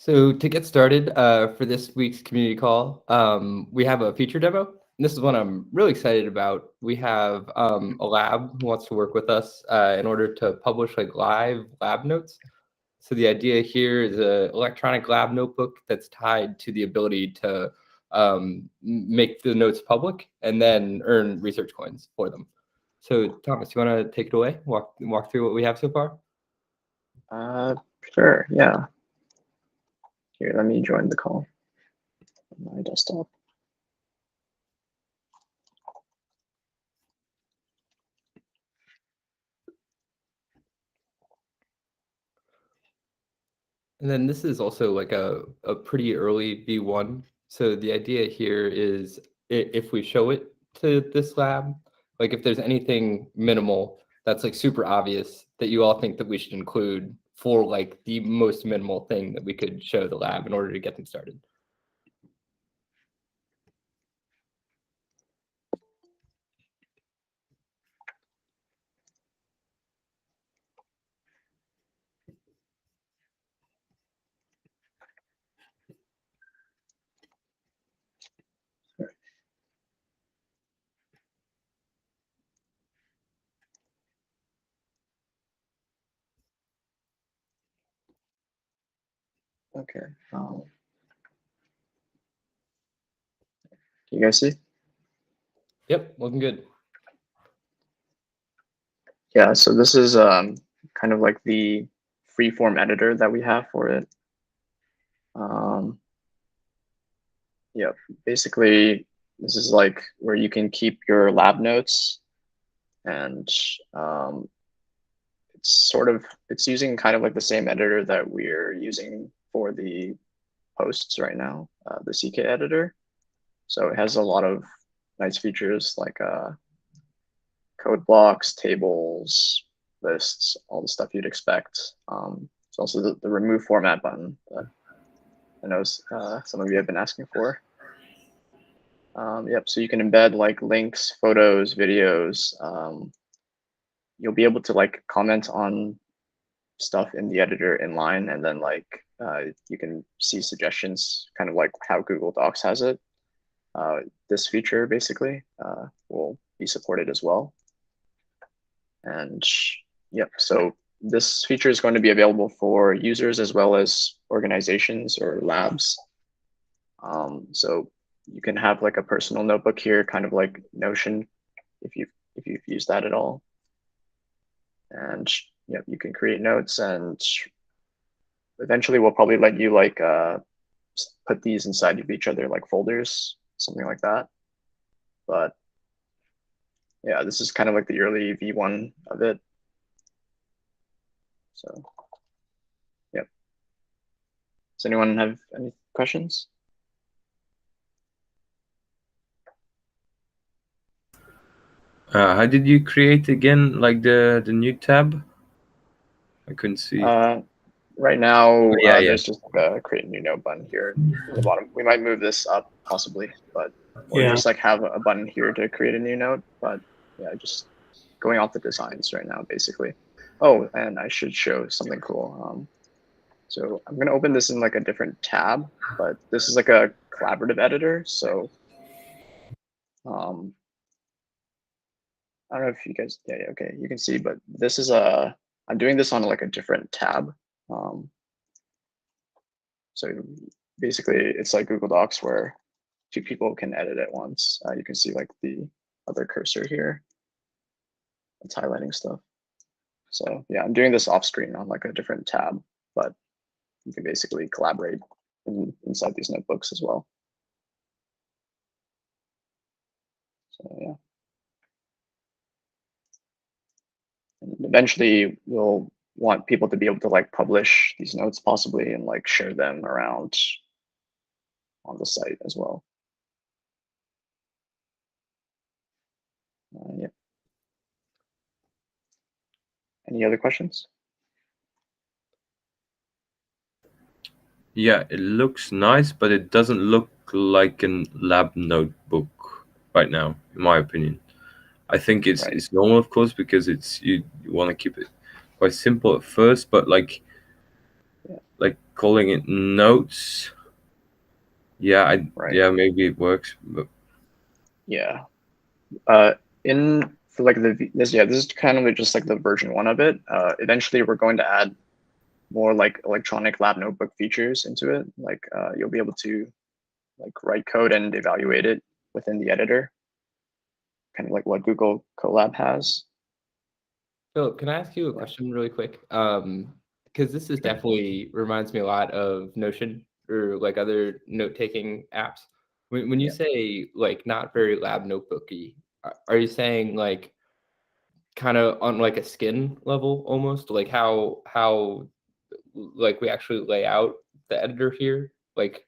So to get started for this week's community call, we have a feature demo. And this is one I'm really excited about. We have a lab who wants to work with us in order to publish like live lab notes. So the idea here is an electronic lab notebook that's tied to the ability to make the notes public and then earn research coins for them. So Thomas, you want to take it away? Walk through what we have so far? Sure, yeah. Here, let me join the call on my desktop. And then this is also like a pretty early V1. So the idea here is if we show it to this lab, like if there's anything minimal that's like super obvious that you all think that we should include for like the most minimal thing that we could show the lab in order to get them started. Okay. Can you guys see? Yep, looking good. Yeah, so this is kind of like the freeform editor that we have for it. Yeah, basically, this is like where you can keep your lab notes, and it's using kind of like the same editor that we're using for the posts right now, the CK editor. So it has a lot of nice features like code blocks, tables, lists, all the stuff you'd expect. It's also the remove format button that I know some of you have been asking for. Yep, so you can embed like links, photos, videos. You'll be able to like comment on stuff in the editor inline, and then like you can see suggestions, kind of like how Google Docs has it. This feature basically will be supported as well. And yep, so this feature is going to be available for users as well as organizations or labs. So you can have like a personal notebook here, kind of like Notion, if you've used that at all. And yep, you can create notes, and eventually we'll probably let you like put these inside of each other like folders, something like that. But yeah, this is kind of like the early V1 of it. So, yep. Does anyone have any questions? How did you create again, like the new tab? I couldn't see. Right now, yeah. there's just a create a new note button here in the bottom. We might move this up possibly, but or just like have a button here to create a new note. But yeah, just going off the designs right now, basically. Oh, and I should show something cool. So I'm gonna open this in like a different tab, but this is like a collaborative editor. So I don't know if you guys, yeah, okay, you can see, but this is I'm doing this on like a different tab. So basically it's like Google Docs where two people can edit at once. You can see like the other cursor here. It's highlighting stuff. So yeah, I'm doing this off screen on like a different tab, but you can basically collaborate inside these notebooks as well. So yeah. And eventually we'll want people to be able to like publish these notes possibly and like share them around on the site as well. Yeah. Any other questions? Yeah, it looks nice, but it doesn't look like a lab notebook right now, in my opinion. I think it's normal, of course, because it's you want to keep it quite simple at first, but like like calling it notes. Yeah, Right. yeah, maybe it works, but Yeah. For like this is kind of just like the version 1 of it. Eventually we're going to add more like electronic lab notebook features into it. Like you'll be able to like write code and evaluate it within the editor, kind of like what Google Colab has. Philip, can I ask you a question really quick? Because this is definitely reminds me a lot of Notion or like other note-taking apps. When you Yeah. say like not very lab notebooky, are you saying like kind of on like a skin level almost, like how like we actually lay out the editor here? Like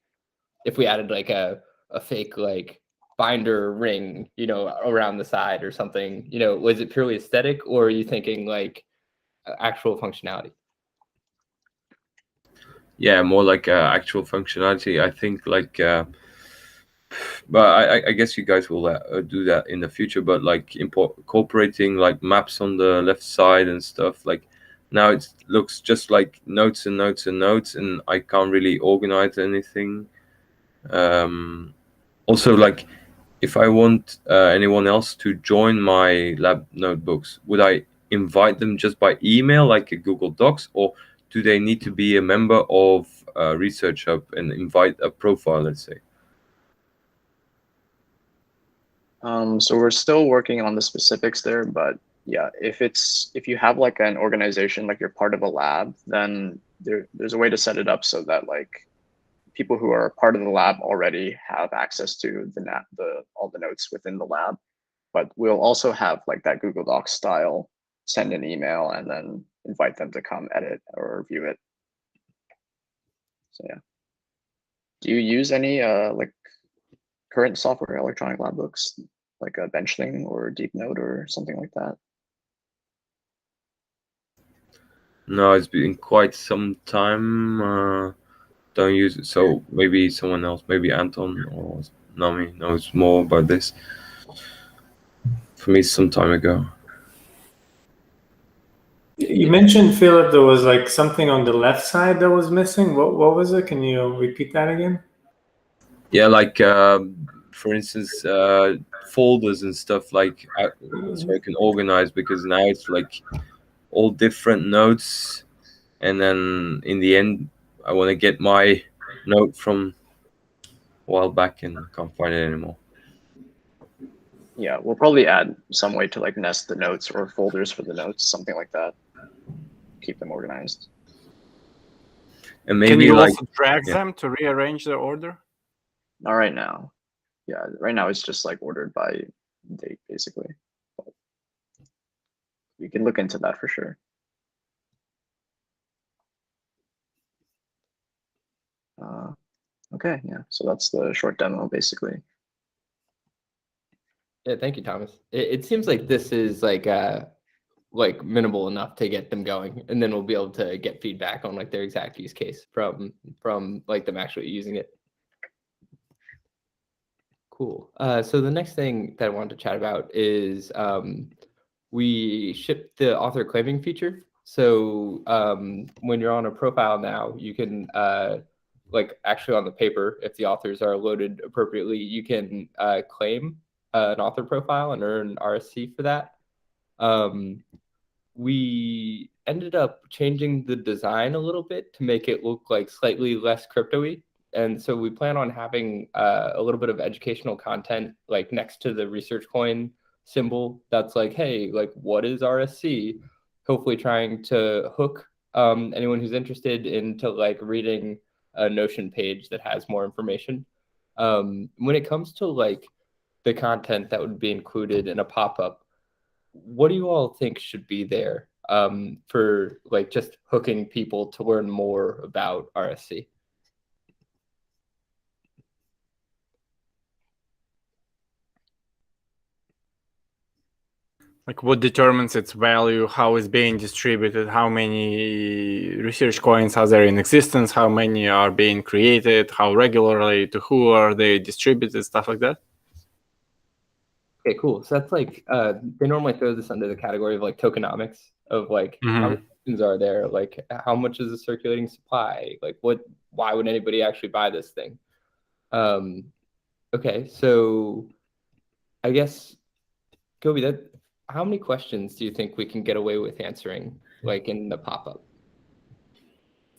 if we added like a fake like binder ring, around the side or something, was it purely aesthetic, or are you thinking like actual functionality? yeah, more like actual functionality. I think like, but I guess you guys will do that in the future. But like incorporating like maps on the left side and stuff. Like now it looks just like notes and notes and notes, and I can't really organize anything. Also, like if I want anyone else to join my lab notebooks, would I invite them just by email, like a Google Docs, or do they need to be a member of ResearchHub and invite a profile, let's say? So we're still working on the specifics there, but yeah, if you have like an organization, like you're part of a lab, then there's a way to set it up so that like people who are part of the lab already have access to all the notes within the lab. But we'll also have like that Google Docs style, send an email and then invite them to come edit or review it. So yeah. Do you use any like current software electronic lab books, like a Benchling or DeepNote or something like that? No, it's been quite some time. Don't use it. So maybe someone else, maybe Anton or Nami knows more about this. For me, some time ago. You mentioned, Philip, there was like something on the left side that was missing. What was it? Can you repeat that again? Yeah, like for instance, folders and stuff, like so I can organize, because now it's like all different notes, and then in the end I want to get my note from a while back and can't find it anymore. Yeah, we'll probably add some way to like nest the notes or folders for the notes, something like that. Keep them organized. And maybe Can you like also drag them to rearrange the order? Not right now. Yeah, right now it's just like ordered by date basically. But we can look into that for sure. Okay, yeah, so that's the short demo basically. Yeah, thank you, Thomas. It seems like this is like minimal enough to get them going, and then we'll be able to get feedback on like their exact use case from like them actually using it. Cool. So the next thing that I wanted to chat about is we shipped the author claiming feature. So when you're on a profile now, you can like actually on the paper, if the authors are loaded appropriately, you can claim an author profile and earn RSC for that. We ended up changing the design a little bit to make it look like slightly less crypto-y. And so we plan on having a little bit of educational content like next to the research coin symbol that's like, hey, like what is RSC? Hopefully trying to hook anyone who's interested into like reading a Notion page that has more information. When it comes to like the content that would be included in a pop-up, what do you all think should be there for like just hooking people to learn more about RSC? Like what determines its value, how it's being distributed, how many research coins are there in existence, how many are being created, how regularly, to who are they distributed, stuff like that? Okay, cool. So that's like they normally throw this under the category of like tokenomics of like how distributions are there? Like, how much is the circulating supply? Like, why would anybody actually buy this thing? Okay, so I guess, Gobi, how many questions do you think we can get away with answering, like in the pop-up?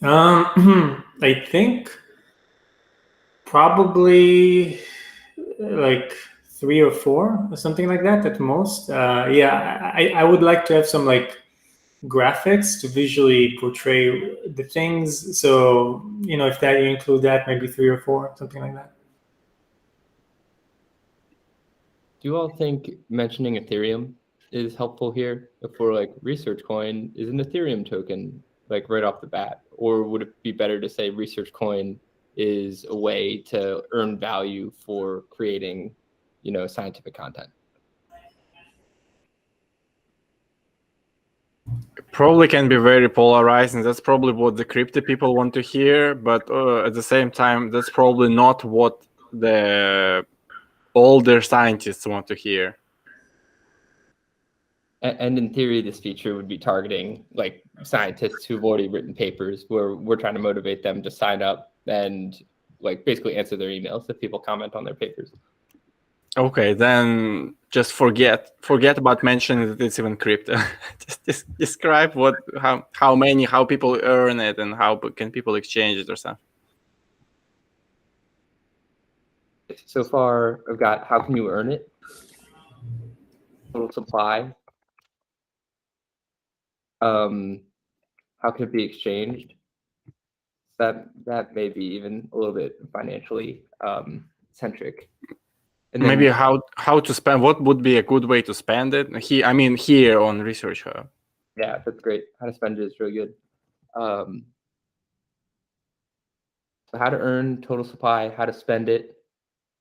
I think probably like 3 or 4 or something like that at most. Yeah, I would like to have some like graphics to visually portray the things. So, if that you include that, maybe 3 or 4, something like that. Do you all think mentioning Ethereum is helpful here? If we're like Research Coin is an Ethereum token, like right off the bat, or would it be better to say Research Coin is a way to earn value for creating, scientific content? Probably can be very polarized, and that's probably what the crypto people want to hear. But at the same time, that's probably not what the older scientists want to hear. And in theory, this feature would be targeting like scientists who've already written papers where we're trying to motivate them to sign up and like basically answer their emails if people comment on their papers. Okay, then just forget about mentioning that it's even crypto. just describe how people earn it and how can people exchange it or something. So far, I've got how can you earn it? Total supply. How can it be exchanged? That may be even a little bit financially centric. And then, maybe how to spend. What would be a good way to spend it? Here on ResearchHub. Yeah, that's great. How to spend it is really good. So how to earn total supply, how to spend it,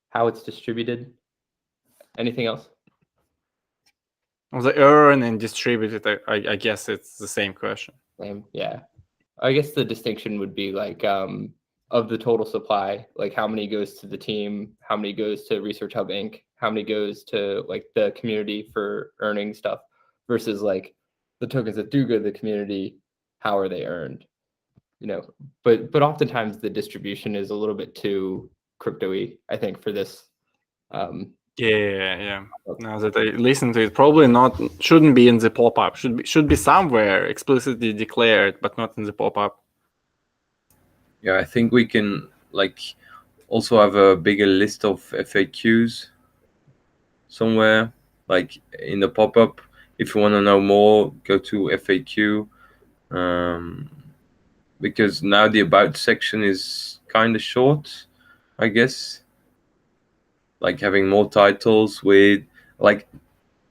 how it's distributed. Anything else? The earn and distribute it. I guess it's the same question. Same, yeah. I guess the distinction would be like of the total supply, like how many goes to the team, how many goes to ResearchHub Inc., how many goes to like the community for earning stuff versus like the tokens that do go to the community, how are they earned? But oftentimes the distribution is a little bit too crypto-y, I think, for this. Yeah. Now that I listen to it, probably shouldn't be in the pop-up. Should be somewhere explicitly declared, but not in the pop-up. Yeah, I think we can also have a bigger list of FAQs somewhere, like in the pop-up. If you want to know more, go to FAQ. Because now the about section is kind of short, I guess. Like having more titles with,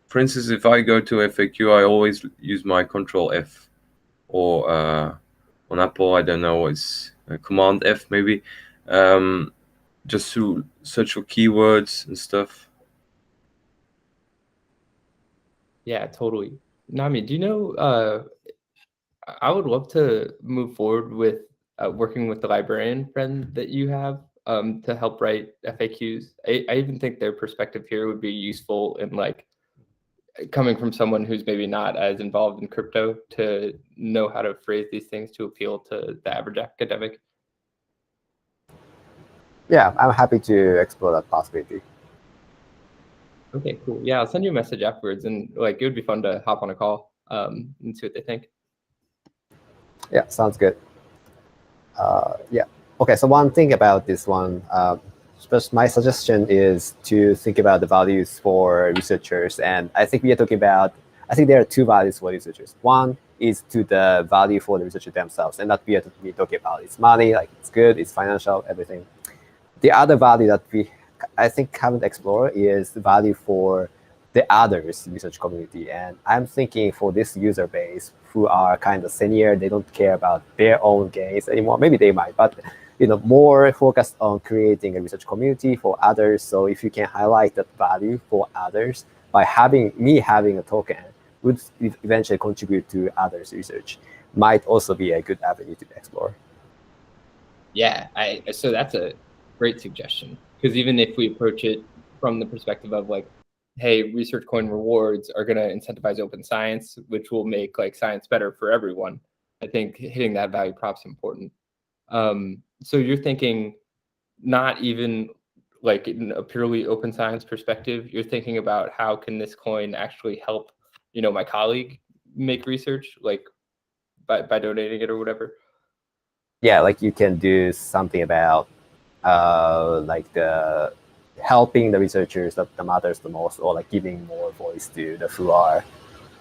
for instance, if I go to FAQ, I always use my Control F, or on Apple, I don't know, it's Command F maybe, just to search for keywords and stuff. Yeah, totally. Nami, do you know, I would love to move forward with working with the librarian friend that you have to help write FAQs. I even think their perspective here would be useful in like coming from someone who's maybe not as involved in crypto to know how to phrase these things to appeal to the average academic. Yeah, I'm happy to explore that possibility. Okay, cool. Yeah, I'll send you a message afterwards, and like it would be fun to hop on a call and see what they think. Yeah, sounds good. Yeah. Okay, so one thing about this one, my suggestion is to think about the values for researchers. And I think I think there are 2 values for researchers. One is to the value for the researcher themselves, and that we are talking about it's money, like it's good, it's financial, everything. The other value that I think haven't explored is the value for the others research community. And I'm thinking for this user base who are kind of senior, they don't care about their own gains anymore. Maybe they might, but more focused on creating a research community for others. So if you can highlight that value for others by having a token would eventually contribute to others' research, might also be a good avenue to explore. Yeah, so that's a great suggestion, because even if we approach it from the perspective of like, hey, Research Coin rewards are going to incentivize open science, which will make like science better for everyone. I think hitting that value prop is important. So you're thinking not even like in a purely open science perspective, you're thinking about how can this coin actually help, my colleague make research, like by donating it or whatever. Yeah, like you can do something about like the helping the researchers that matters the most, or like giving more voice to the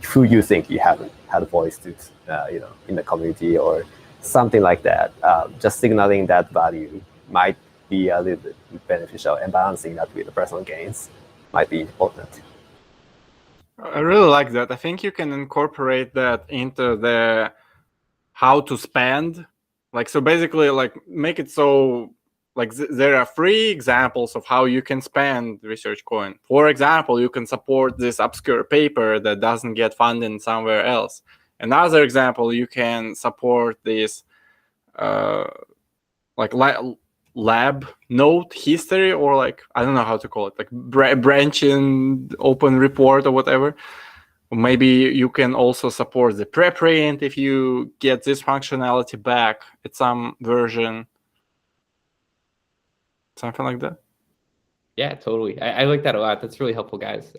who you think you haven't had a voice to, in the community or something like that. Just signaling that value might be a little bit beneficial, and balancing that with the personal gains might be important. I really like that. I think you can incorporate that into the how to spend. Like, so basically, like make it so like there are free examples of how you can spend research coin. For example, you can support this obscure paper that doesn't get funded somewhere else. Another example, you can support this like lab note history, or like, I don't know how to call it, like branching open report or whatever. Maybe you can also support the preprint if you get this functionality back at some version. Something like that. Yeah, totally. I like that a lot. That's really helpful, guys.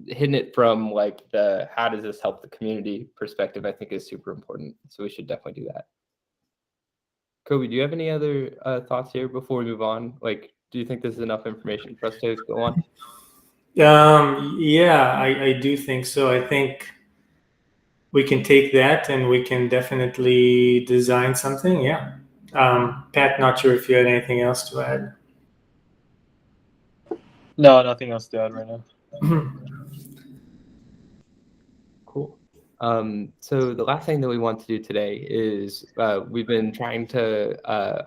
Hitting it from like the how does this help the community perspective, I think is super important. So we should definitely do that. Kobe, do you have any other thoughts here before we move on? Like, do you think this is enough information for us to go on? Yeah, I do think so. I think we can take that and we can definitely design something. Yeah. Pat, not sure if you had anything else to add. No, nothing else to add right now. Cool. So the last thing that we want to do today is we've been trying to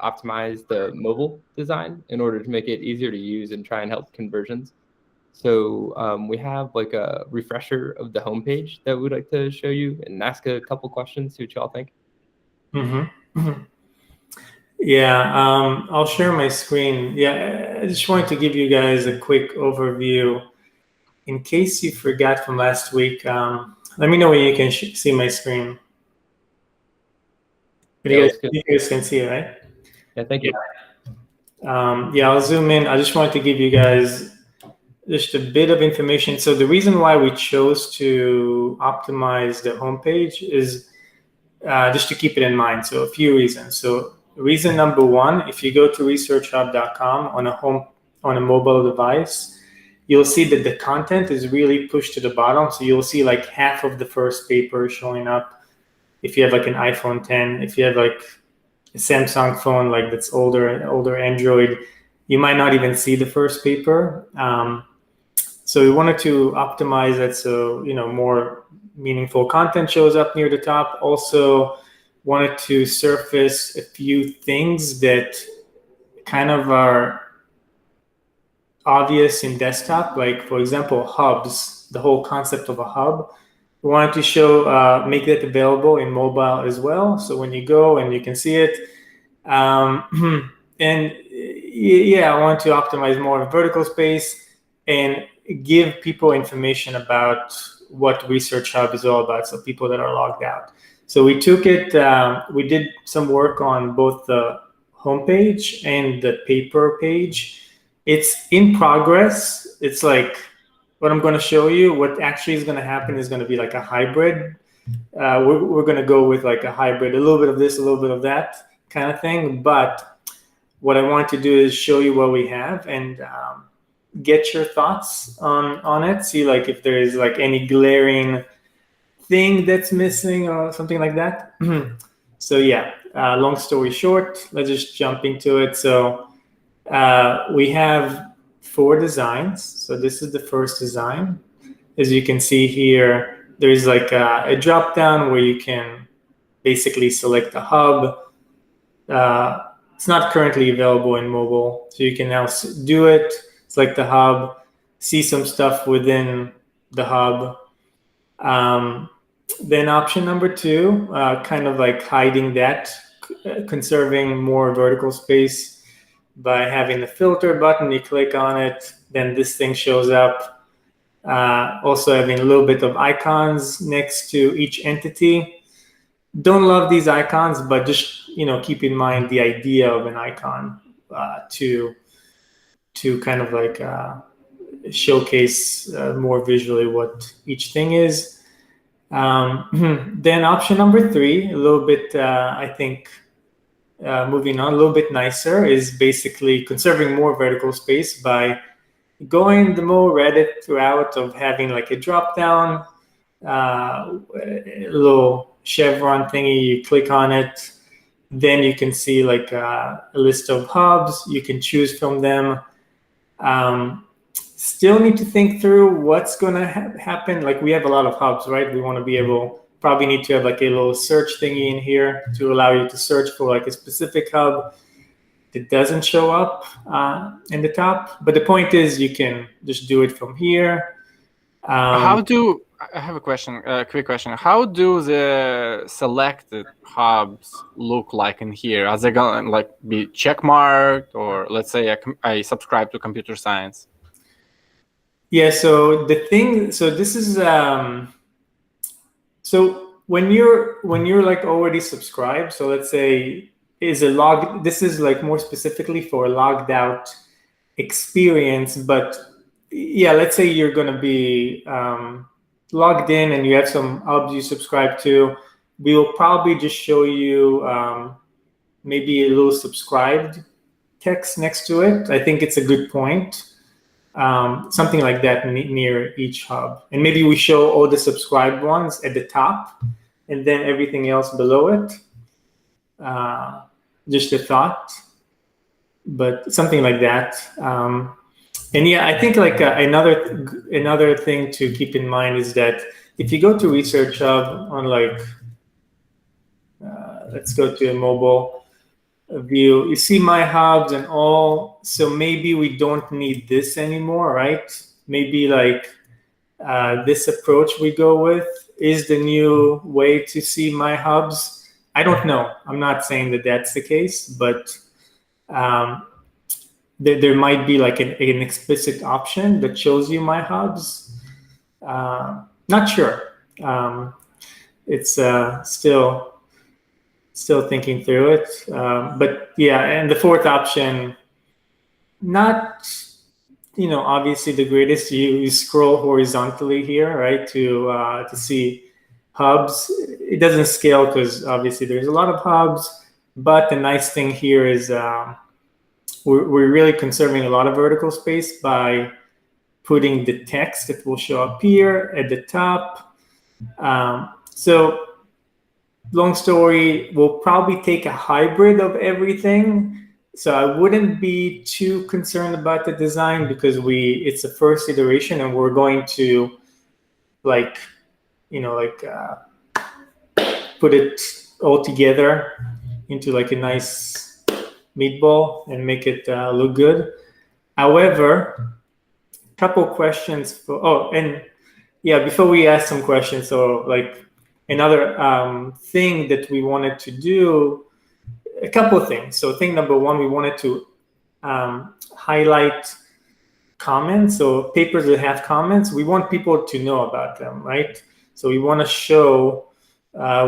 optimize the mobile design in order to make it easier to use and try and help conversions. So we have like a refresher of the homepage that we'd like to show you and ask a couple questions, see what y'all think. Yeah, I'll share my screen. Yeah, I just wanted to give you guys a quick overview. In case you forgot from last week, let me know when you can see my screen. You guys can see it, right? Yeah, thank you. Yeah, I'll zoom in. I just wanted to give you guys just a bit of information. So the reason why we chose to optimize the homepage is just to keep it in mind. So a few reasons. So reason number one, if you go to researchhub.com on a mobile device, you'll see that the content is really pushed to the bottom. So you'll see like half of the first paper showing up. If you have like an iPhone 10, if you have like a Samsung phone, like that's older Android, you might not even see the first paper. So we wanted to optimize it so more meaningful content shows up near the top. Also wanted to surface a few things that kind of are obvious in desktop, like for example hubs, the whole concept of a hub. We wanted to show make that available in mobile as well, so when you go and you can see it. And yeah, I want to optimize more vertical space and give people information about what ResearchHub is all about, so people that are logged out. So we took it, we did some work on both the homepage and the paper page. It's in progress. It's like what I'm going to show you. What actually is going to happen is going to be like a hybrid. We're going to go with like a hybrid, a little bit of this, a little bit of that kind of thing. But what I want to do is show you what we have and get your thoughts on it. See like if there is like any glaring thing that's missing or something like that. So yeah, long story short, let's just jump into it. So we have 4 designs. So this is the first design. As you can see here, there's like a drop down where you can basically select the hub. It's not currently available in mobile, so you can now do it, select the hub, see some stuff within the hub. Then option number 2, kind of like hiding that, conserving more vertical space by having the filter button. You click on it, then this thing shows up. Also having a little bit of icons next to each entity. don't love these icons, but just keep in mind the idea of an icon to kind of like showcase more visually what each thing is. Then option number 3, a little bit, I think, moving on, a little bit nicer, is basically conserving more vertical space by going the more Reddit route of having like a drop down, a little chevron thingy. You click on it, then you can see like a list of hubs. You can choose from them. Still need to think through what's going to happen. Like we have a lot of hubs, right? We want to be able, probably need to have like a little search thingy in here to allow you to search for like a specific hub that doesn't show up in the top. But the point is you can just do it from here. I have a question, a quick question. How do the selected hubs look like in here? Are they going to like be checkmarked, or let's say I subscribe to computer science? Yeah, so this is so when you're like already subscribed, so let's say this is like more specifically for a logged out experience, but yeah, let's say you're going to be logged in and you have some hubs you subscribe to. We will probably just show you maybe a little subscribed text next to it. I think it's a good point. Something like that near each hub. And maybe we show all the subscribed ones at the top and then everything else below it. Just a thought, but something like that. And yeah, I think like another thing to keep in mind is that if you go to ResearchHub on like, let's go to a mobile view, you see my hubs and all. So maybe we don't need this anymore, right? Maybe like this approach we go with is the new way to see my hubs. I don't know. I'm not saying that that's the case, but there might be like an explicit option that shows you my hubs. Not sure. It's still thinking through it. But yeah, and the fourth option, not, obviously the greatest. You scroll horizontally here, right, to see hubs. It doesn't scale because obviously there's a lot of hubs, but the nice thing here is we're really conserving a lot of vertical space by putting the text that will show up here at the top. So long story, we'll probably take a hybrid of everything. So I wouldn't be too concerned about the design because it's the first iteration and we're going to put it all together into like a nice meatball and make it look good. However, a couple questions before we ask some questions, so like another thing that we wanted to do, a couple of things. So thing number one, we wanted to highlight comments. So papers that have comments, we want people to know about them, right? So we want to show,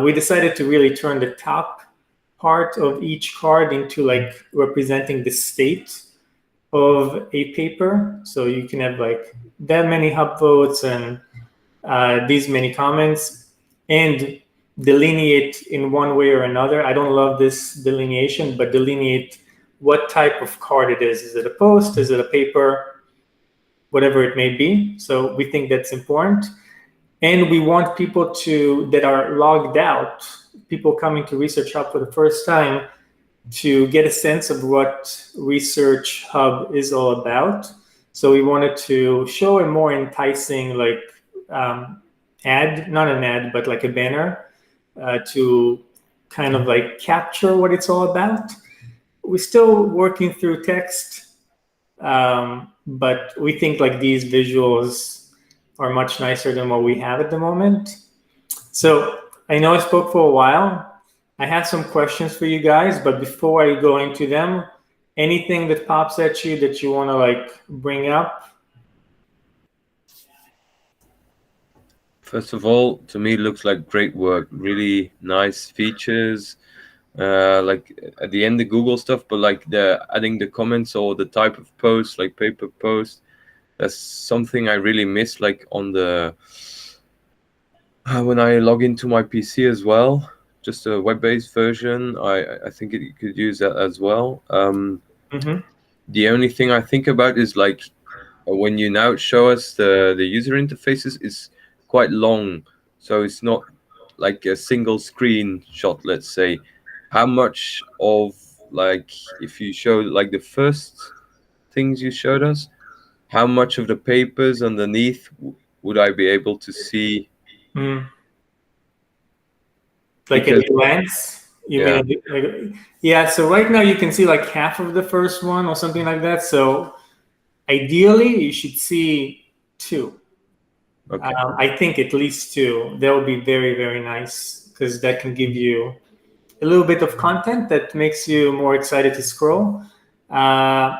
we decided to really turn the top part of each card into like representing the state of a paper. So you can have like that many hub votes and these many comments and delineate in one way or another. I don't love this delineation, but delineate what type of card it is. Is it a post? Is it a paper? Whatever it may be. So we think that's important. And we want people that are logged out, people coming to ResearchHub for the first time, to get a sense of what ResearchHub is all about. So we wanted to show a more enticing, like ad, not an ad, but like a banner to kind of like capture what it's all about. We're still working through text, but we think like these visuals are much nicer than what we have at the moment. So I know I spoke for a while. I have some questions for you guys, but before I go into them, anything that pops at you that you want to like bring up? First of all, to me, it looks like great work. Really nice features. Like at the end, the Google stuff, but like the adding the comments or the type of post, like paper post, that's something I really miss. Like on the when I log into my PC as well, just a web-based version. I think it could use that as well. Mhm. The only thing I think about is like when you now show us the user interfaces, it's quite long, so it's not like a single screen shot, let's say. How much of, like, if you show like the first things you showed us, how much of the papers underneath would I be able to see? Mm. Like Because a glance? You yeah, mean yeah, so right now you can see like half of the first one or something like that. So ideally you should see two. okay. I think at least two. That would be very, very nice because that can give you a little bit of content that makes you more excited to scroll. Yeah.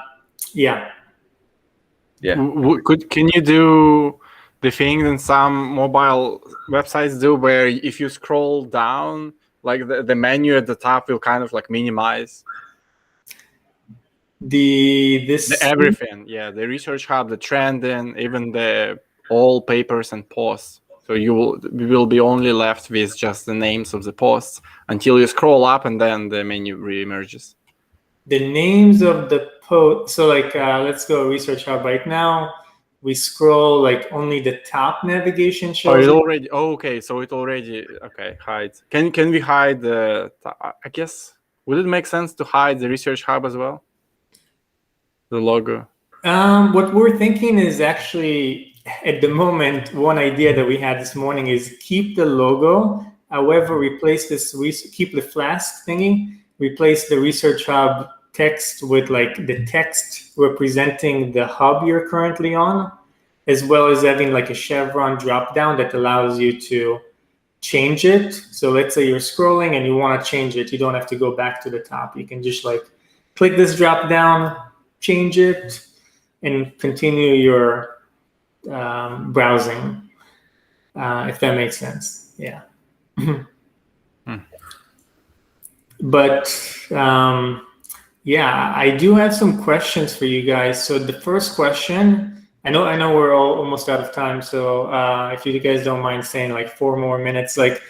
Yeah. Can you do the thing that some mobile websites do, where if you scroll down, like the menu at the top will kind of like minimize This everything? Yeah, the Research Hub, the trending, even the all papers and posts. So you will be only left with just the names of the posts until you scroll up, and then the menu reemerges. the names of the post. So like let's go Research Hub right now. We scroll, like only the top navigation Oh, shows it it. already. Oh, okay, so it already. Okay, hides. Can we hide the? I guess would it make sense to hide the Research Hub as well? The logo. What we're thinking is actually at the moment, one idea that we had this morning is keep the logo. However, replace this. Keep the Flask thingy. Replace the Research Hub text with like the text representing the hub you're currently on, as well as having like a chevron drop down that allows you to change it. So let's say you're scrolling and you want to change it. You don't have to go back to the top. You can just like click this drop down, change it, and continue your browsing, if that makes sense. Yeah. But yeah, I do have some questions for you guys. So the first question, I know we're all almost out of time. So if you guys don't mind saying like 4 more minutes, like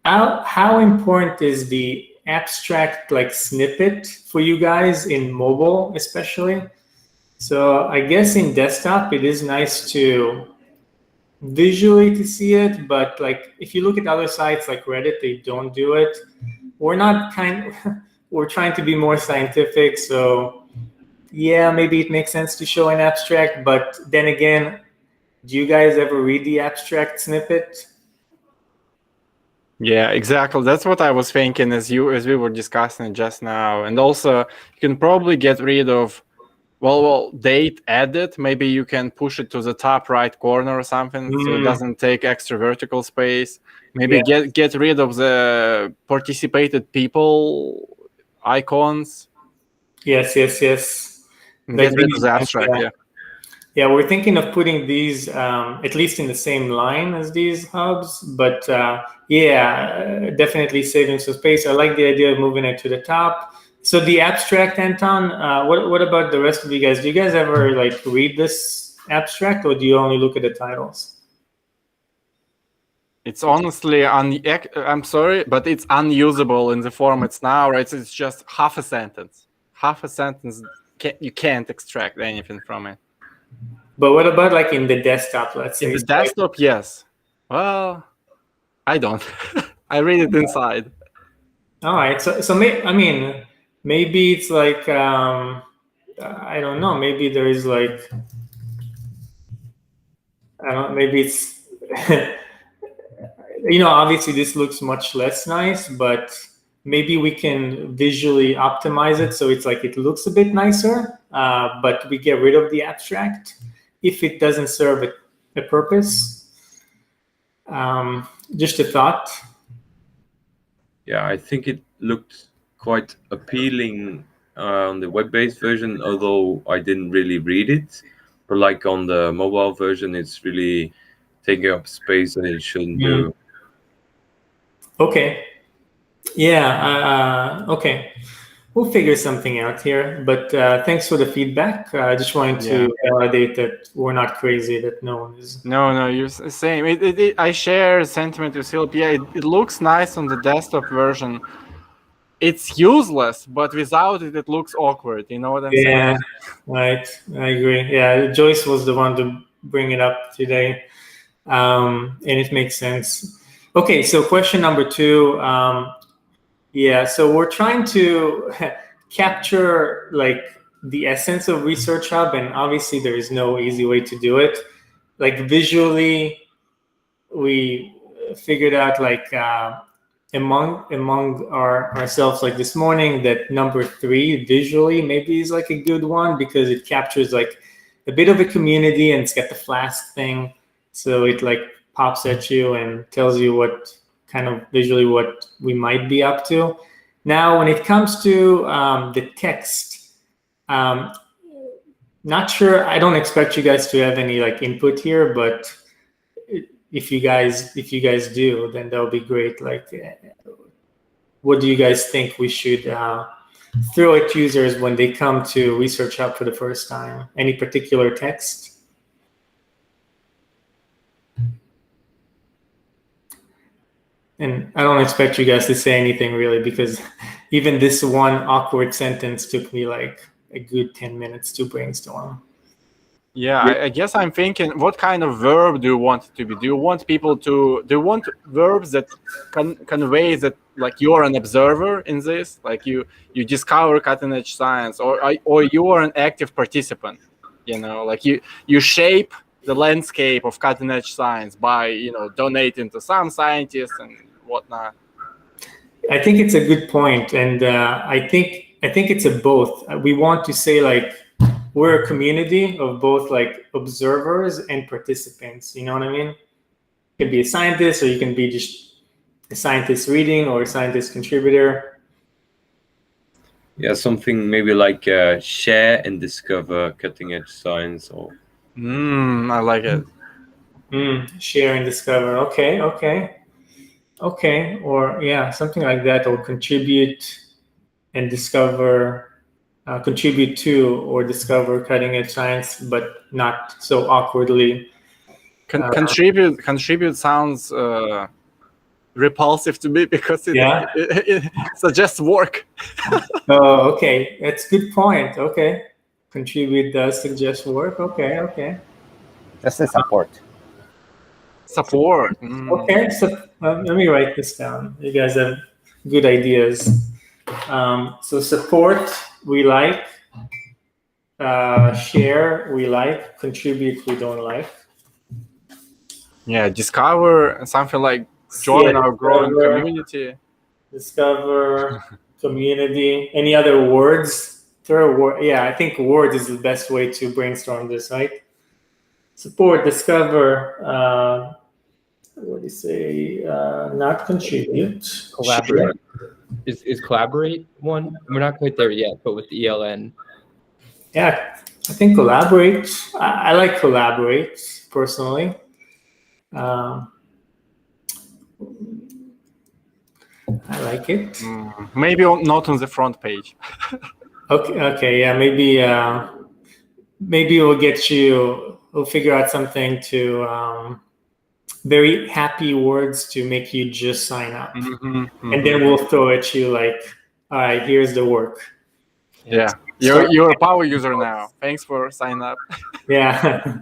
how important is the abstract like snippet for you guys in mobile, especially? So I guess in desktop, it is nice to visually to see it, but like if you look at other sites like Reddit, they don't do it. We're trying to be more scientific, so yeah, maybe it makes sense to show an abstract, but then again, do you guys ever read the abstract snippet? Yeah, exactly. That's what I was thinking as we were discussing just now. And also, you can probably get rid of date edit. Maybe you can push it to the top right corner or something, so it doesn't take extra vertical space. Maybe get rid of the participated people icons. Yes. And get rid of the abstract. Yeah, we're thinking of putting these at least in the same line as these hubs, but definitely saving some space. I like the idea of moving it to the top. So the abstract, Anton, what about the rest of you guys? Do you guys ever like read this abstract, or do you only look at the titles? It's honestly I'm sorry, but it's unusable in the form it's now, right? It's just half a sentence. You can't extract anything from it. But what about like in the desktop, let's say? In the desktop, yes. Well, I don't. I read it inside. All right. So maybe it's like I don't know. Maybe there is like I don't. Maybe it's obviously this looks much less nice, but maybe we can visually optimize it so it's like it looks a bit nicer, but we get rid of the abstract if it doesn't serve a purpose. Just a thought. Yeah, I think it looked quite appealing on the web-based version, although I didn't really read it. But like on the mobile version, it's really taking up space that it shouldn't do. Okay. Yeah. Okay. We'll figure something out here. But thanks for the feedback. I just wanted to validate that we're not crazy. That no one is. No, you're same. I share sentiment with Philip. Yeah, it looks nice on the desktop version. It's useless, but without it, it looks awkward. You know what I'm saying? Yeah, right. I agree. Yeah, Joyce was the one to bring it up today, and it makes sense. Okay, so question number 2. Yeah, so we're trying to capture like the essence of ResearchHub, and obviously there is no easy way to do it. Like visually, we figured out like among ourselves like this morning that number 3 visually maybe is like a good one because it captures like a bit of a community and it's got the Flask thing, so it like pops at you and tells you what kind of visually what we might be up to. Now when it comes to the text, not sure, I don't expect you guys to have any like input here, but if you guys do, then that'll be great. Like, what do you guys think we should throw at users when they come to ResearchHub for the first time? Any particular text? And I don't expect you guys to say anything really, because even this one awkward sentence took me like a good 10 minutes to brainstorm. Yeah, I guess I'm thinking, what kind of verb do you want it to be? Do you want verbs that convey that like you're an observer in this, like you discover cutting edge science, or you are an active participant, you know, like you shape the landscape of cutting edge science by, you know, donating to some scientists and whatnot? I think it's a good point, and I think it's a both. We want to say like we're a community of both like observers and participants. You know what I mean? You can be a scientist, or you can be just a scientist reading, or a scientist contributor. Yeah, something maybe like share and discover cutting edge science, or I like it. Share and discover. Okay, or yeah, something like that, or contribute and discover. Contribute to or discover cutting edge science, but not so awkwardly. Contribute sounds repulsive to me because it suggests work. Oh, okay, that's a good point. Okay, contribute does suggest work. Okay. That's the support. Support. Okay, so let me write this down. You guys have good ideas. So support, we like. Share, we like. Contribute, we don't like. Yeah, discover something like join our growing community. Discover, community. Any other words? Throw a word. Yeah, I think words is the best way to brainstorm this, right? Support, discover. What do you say? Not contribute. Collaborate. Is collaborate one? We're not quite there yet, but with the ELN. Yeah, I think collaborate. I like collaborate personally. I like it. Maybe not on the front page. Okay, yeah, maybe we'll figure out something to very happy words to make you just sign up. And then we'll throw at you like, all right, here's the work. Yeah, you're a power user now. Thanks for signing up. Yeah.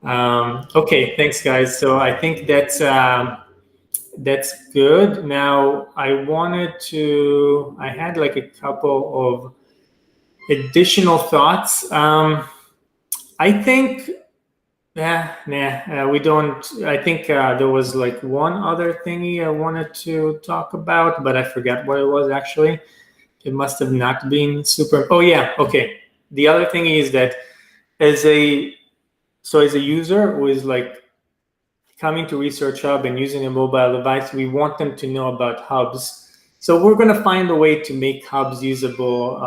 Okay, thanks guys. So I think that's good. Now I had like a couple of additional thoughts. I think we don't. I think there was like one other thingy I wanted to talk about, but I forgot what it was actually. It must have not been super. Oh yeah, okay. The other thing is that as a user who is like coming to ResearchHub and using a mobile device, we want them to know about hubs. So we're going to find a way to make hubs usable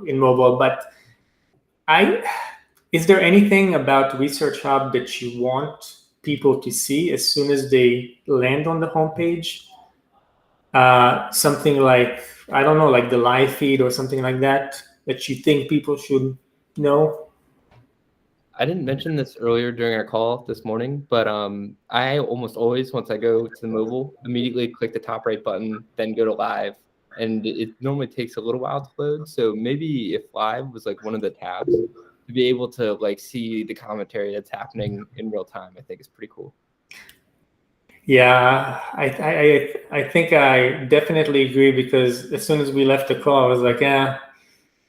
in mobile. But is there anything about ResearchHub that you want people to see as soon as they land on the homepage? Something like, I don't know, like the live feed or something like that you think people should know? I didn't mention this earlier during our call this morning, but I almost always, once I go to the mobile, immediately click the top right button, then go to live. And it normally takes a little while to load. So maybe if live was like one of the tabs, to be able to like see the commentary that's happening in real time, I think is pretty cool. Yeah, I think I definitely agree, because as soon as we left the call, I was like, yeah,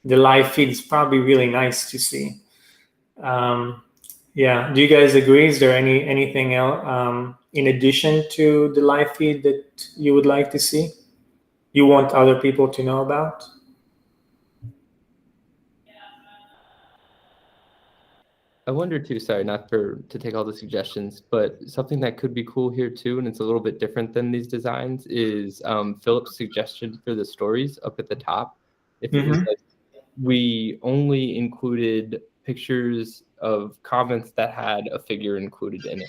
the live feed is probably really nice to see. Yeah, do you guys agree? Is there anything else in addition to the live feed that you would like to see? You want other people to know about? I wonder too, sorry, not to take all the suggestions, but something that could be cool here too, and it's a little bit different than these designs, is Philip's suggestion for the stories up at the top. If it was like we only included pictures of comments that had a figure included in it.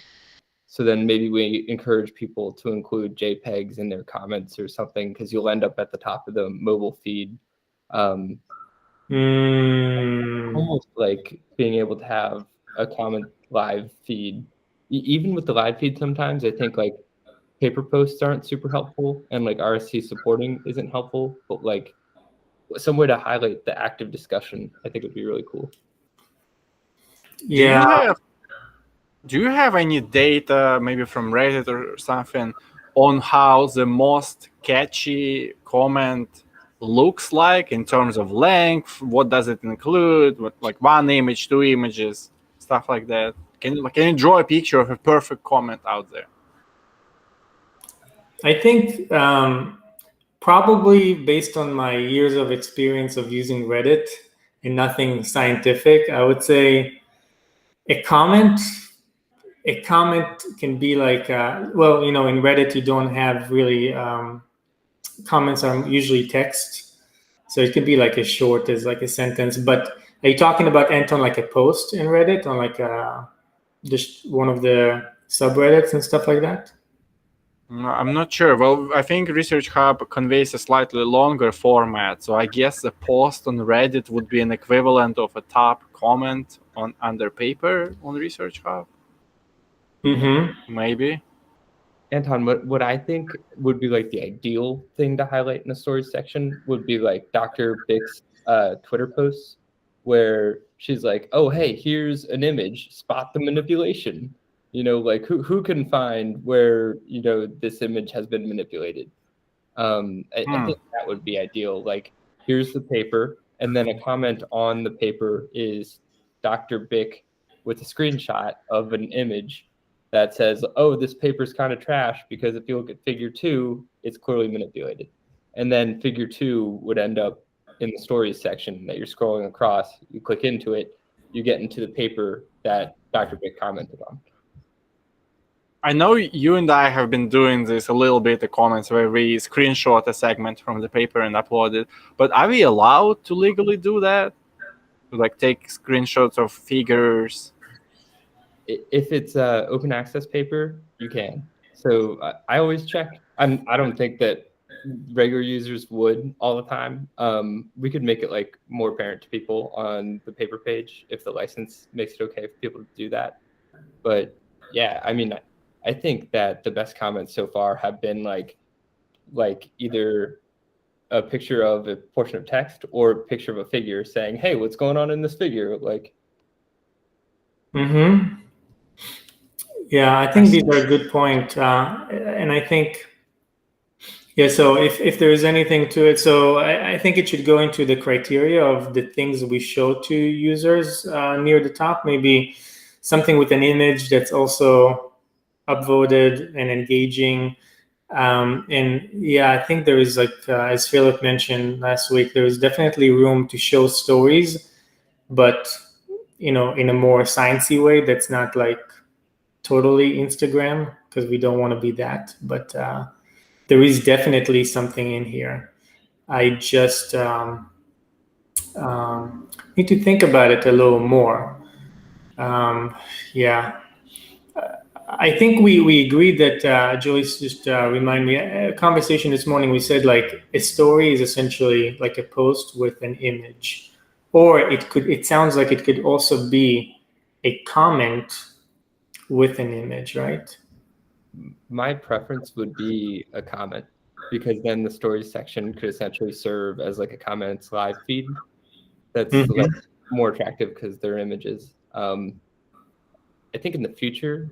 So then maybe we encourage people to include JPEGs in their comments or something, because you'll end up at the top of the mobile feed. Almost like being able to have a comment live feed. Even with the live feed, sometimes I think like paper posts aren't super helpful, and like RSC supporting isn't helpful, but like some way to highlight the active discussion, I think would be really cool. Yeah. Do you have any data, maybe from Reddit or something, on how the most catchy comment looks like in terms of length? What does it include? What, like one image, two images, stuff like that? Can you draw a picture of a perfect comment out there? I think probably based on my years of experience of using Reddit and nothing scientific, I would say a comment can be like, well, in Reddit, you don't have really, comments are usually text. So it could be like as short as like a sentence. But are you talking about, Anton, like a post in Reddit, on like just one of the subreddits and stuff like that? I'm not sure. Well, I think ResearchHub conveys a slightly longer format, so I guess a post on Reddit would be an equivalent of a top comment under paper on ResearchHub. Maybe. Anton, what I think would be like the ideal thing to highlight in the stories section would be like Dr. Bick's Twitter posts, where she's like, "Oh, hey, here's an image. Spot the manipulation." Like who can find where this image has been manipulated. I think that would be ideal. Like, here's the paper, and then a comment on the paper is Dr. Bick with a screenshot of an image that says, "Oh, this paper's kind of trash because if you look at figure 2, it's clearly manipulated." And then figure 2 would end up in the stories section that you're scrolling across. You click into it, you get into the paper that Dr. Bick commented on. I know you and I have been doing this a little bit, the comments where we screenshot a segment from the paper and upload it, but are we allowed to legally do that? Like take screenshots of figures? If it's a open access paper, you can. So I always check. I don't think that regular users would all the time. We could make it like more apparent to people on the paper page if the license makes it okay for people to do that. But yeah, I mean, I think that the best comments so far have been like either a picture of a portion of text or a picture of a figure saying, "Hey, what's going on in this figure?" Like. Yeah, I think these are a good point. And I think, yeah, so if there is anything to it, so I think it should go into the criteria of the things we show to users near the top, maybe something with an image that's also upvoted and engaging. And yeah, I think there is, like, as Philip mentioned last week, there is definitely room to show stories, but, in a more sciencey way that's not like totally Instagram, because we don't want to be that. But there is definitely something in here. I just need to think about it a little more. Yeah, I think we agreed that Joyce just remind me a conversation this morning. We said like a story is essentially like a post with an image, or it sounds like it could also be a comment with an image, right? My preference would be a comment, because then the stories section could essentially serve as like a comments live feed. That's like more attractive because they're images. I think in the future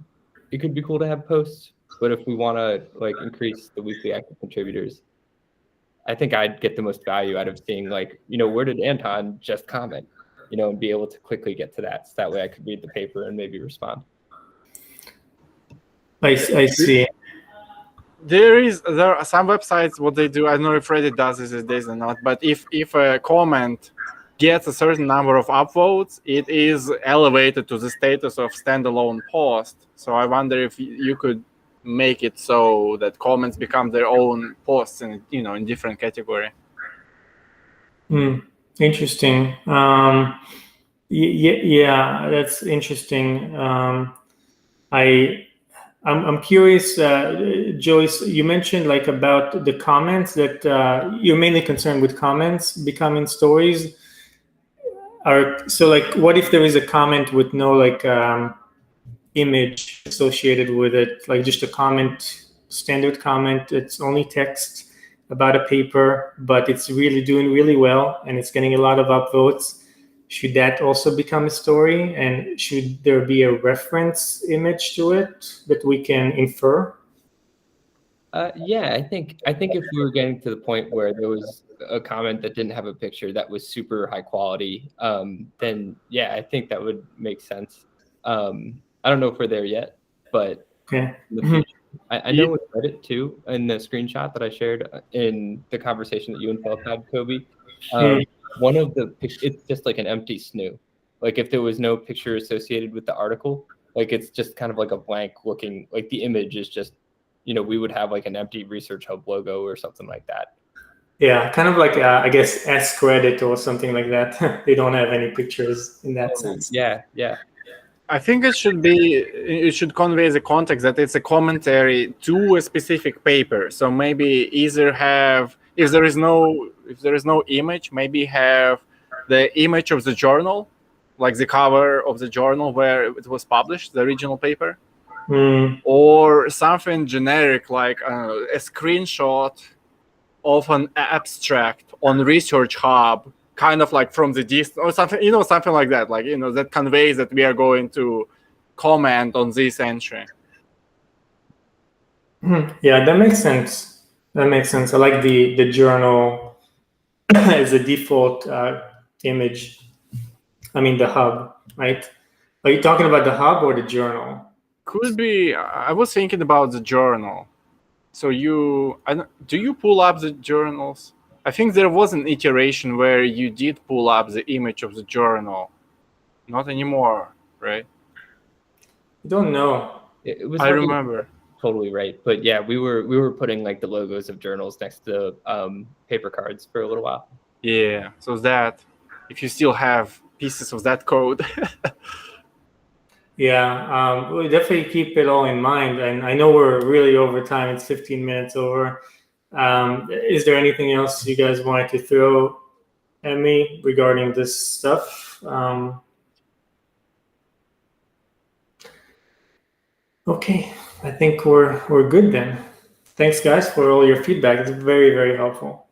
it could be cool to have posts, but if we want to like increase the weekly active contributors, I think I'd get the most value out of seeing like, where did Anton just comment, and be able to quickly get to that. So that way I could read the paper and maybe respond. I see. There are some websites, what they do, I don't know if Reddit does this these days or not, but if a comment gets a certain number of upvotes, it is elevated to the status of standalone post. So I wonder if you could make it so that comments become their own posts in different category. Interesting. Yeah, that's interesting. I'm curious, Joyce, you mentioned like about the comments that you're mainly concerned with comments becoming stories. So like, what if there is a comment with no like image associated with it, like just a comment, standard comment, it's only text about a paper, but it's really doing really well and it's getting a lot of upvotes. Should that also become a story, and should there be a reference image to it that we can infer? Yeah, I think if we were getting to the point where there was a comment that didn't have a picture that was super high quality, then yeah, I think that would make sense. I don't know if we're there yet, but Okay. in the future, I know with Reddit too, in the screenshot that I shared in the conversation that you and Philip had, Kobe, one of the it's just like an empty snoo. Like if there was no picture associated with the article, like it's just kind of like a blank looking, like the image is just, we would have like an empty ResearchHub logo or something like that. Yeah, kind of like I guess Ask Reddit or something like that. They don't have any pictures in that sense. Yeah. I think it should convey the context that it's a commentary to a specific paper. So maybe either have, if there is no image, maybe have the image of the journal, like the cover of the journal where it was published, the original paper, or something generic like a screenshot of an abstract on ResearchHub, kind of like from the distance or something, something like that, like, that conveys that we are going to comment on this entry. Yeah, that makes sense. I like the journal as a default image. I mean, the hub, right? Are you talking about the hub or the journal? Could be. I was thinking about the journal. So do you pull up the journals? I think there was an iteration where you did pull up the image of the journal. Not anymore, right? I don't know. It was. I remember. Totally right, but yeah, we were putting like the logos of journals next to paper cards for a little while. Yeah, so that if you still have pieces of that code. Yeah, we'll definitely keep it all in mind. And I know we're really over time. It's 15 minutes over. Is there anything else you guys wanted to throw at me regarding this stuff? Okay, I think we're good then. Thanks, guys, for all your feedback. It's very, very helpful.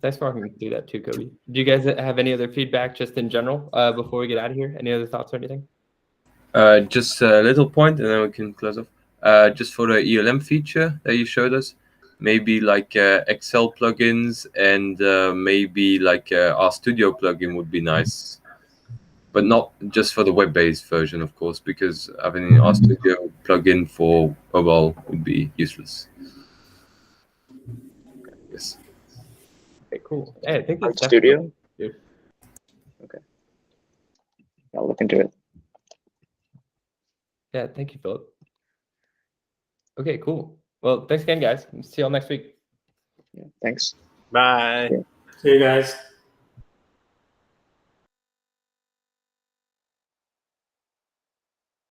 Thanks for walking me through that too, Kobe. Do you guys have any other feedback just in general before we get out of here? Any other thoughts or anything? Just a little point, and then we can close off. Just for the ELM feature that you showed us, maybe like Excel plugins and maybe like RStudio plugin would be nice, but not just for the web-based version, of course, because having an RStudio plugin for mobile would be useless. Yes. Okay, cool. Hey, I think that's Studio. Dude. Okay. I'll look into it. Yeah, thank you, Philip. Okay, cool. Well, thanks again, guys. See y'all next week. Yeah, thanks. Bye. See you guys.